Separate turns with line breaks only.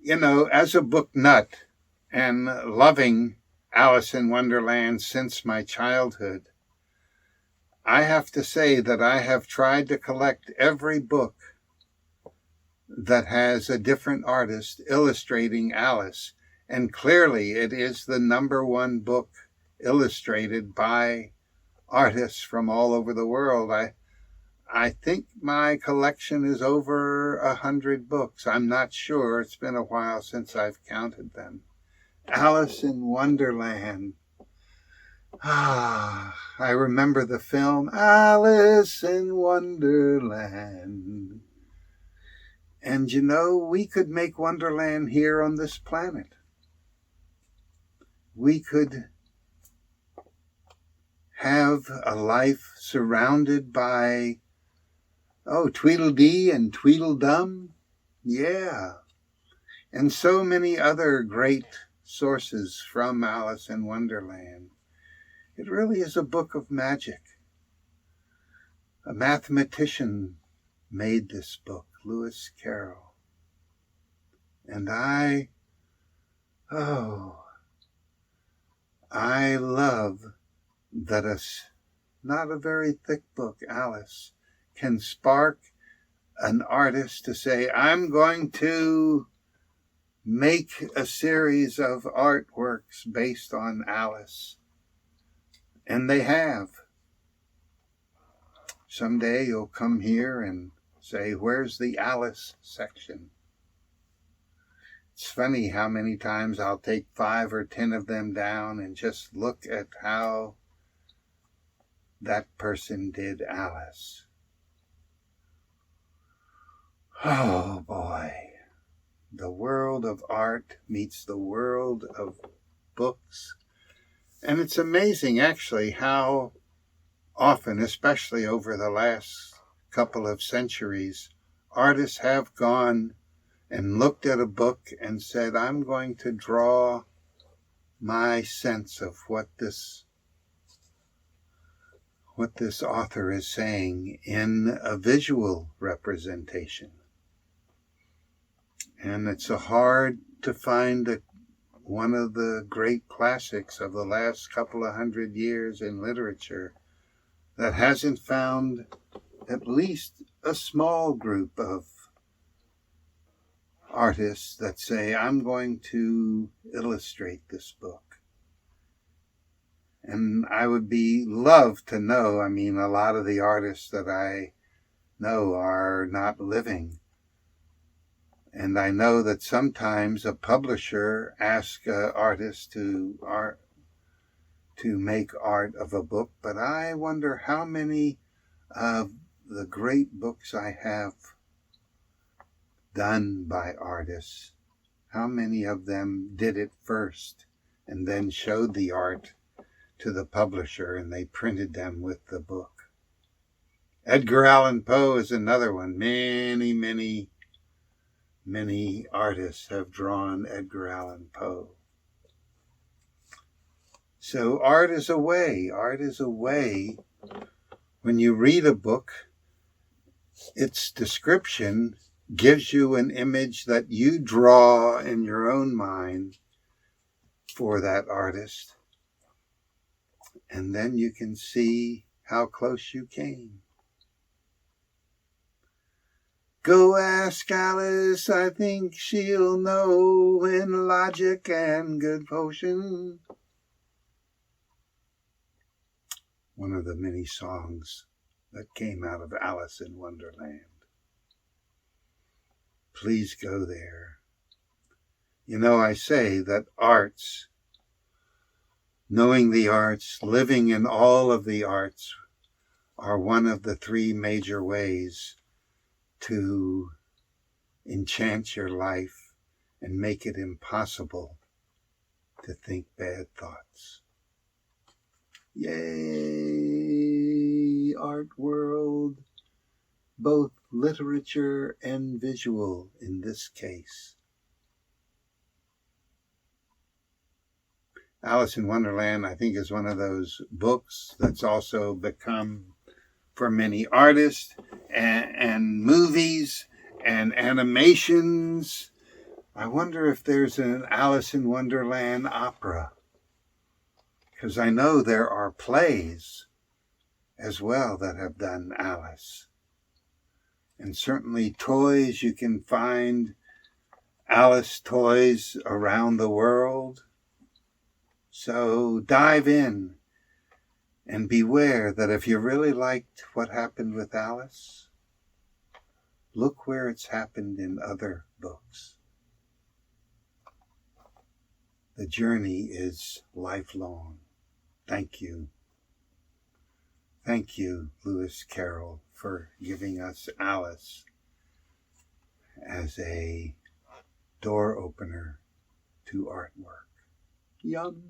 As a book nut and loving Alice in Wonderland since my childhood, I have to say that I have tried to collect every book that has a different artist illustrating Alice. And clearly it is the number one book illustrated by artists from all over the world. I think my collection is over 100 books. I'm not sure. It's been a while since I've counted them. Alice in Wonderland. I remember the film Alice in Wonderland. And we could make Wonderland here on this planet. We could have a life surrounded by Tweedledee and Tweedledum. Yeah. And so many other great sources from Alice in Wonderland. It really is a book of magic. A mathematician made this book, Lewis Carroll. And I love that not a very thick book, Alice, can spark an artist to say, I'm going to make a series of artworks based on Alice. And they have. Someday you'll come here and say, where's the Alice section? It's funny how many times I'll take 5 or 10 of them down and just look at how that person did Alice. Oh boy, the world of art meets the world of books. And it's amazing actually how often, especially over the last couple of centuries, artists have gone and looked at a book and said, I'm going to draw my sense of what this author is saying in a visual representation. And it's hard to find one of the great classics of the last couple of 100 years in literature that hasn't found at least a small group of artists that say, I'm going to illustrate this book. And I would love to know, a lot of the artists that I know are not living. And I know that sometimes a publisher asks an artist to make art of a book, but I wonder how many of the great books I have done by artists, how many of them did it first and then showed the art to the publisher and they printed them with the book. Edgar Allan Poe is another one. Many artists have drawn Edgar Allan Poe. So art is a way. When you read a book, its description gives you an image that you draw in your own mind for that artist. And then you can see how close you came. Go ask Alice, I think she'll know, in logic and good potion. One of the many songs that came out of Alice in Wonderland. Please go there. I say that arts, knowing the arts, living in all of the arts, are one of the 3 major ways to enchant your life and make it impossible to think bad thoughts. Yay, art world, both literature and visual in this case. Alice in Wonderland, I think, is one of those books that's also become, for many artists and movies and animations, I wonder if there's an Alice in Wonderland opera, because I know there are plays as well that have done Alice. And certainly toys, you can find Alice toys around the world. So dive in and beware that if you really liked what happened with Alice, look where it's happened in other books. The journey is lifelong. Thank you. Thank you, Lewis Carroll, for giving us Alice as a door opener to artwork. Yum.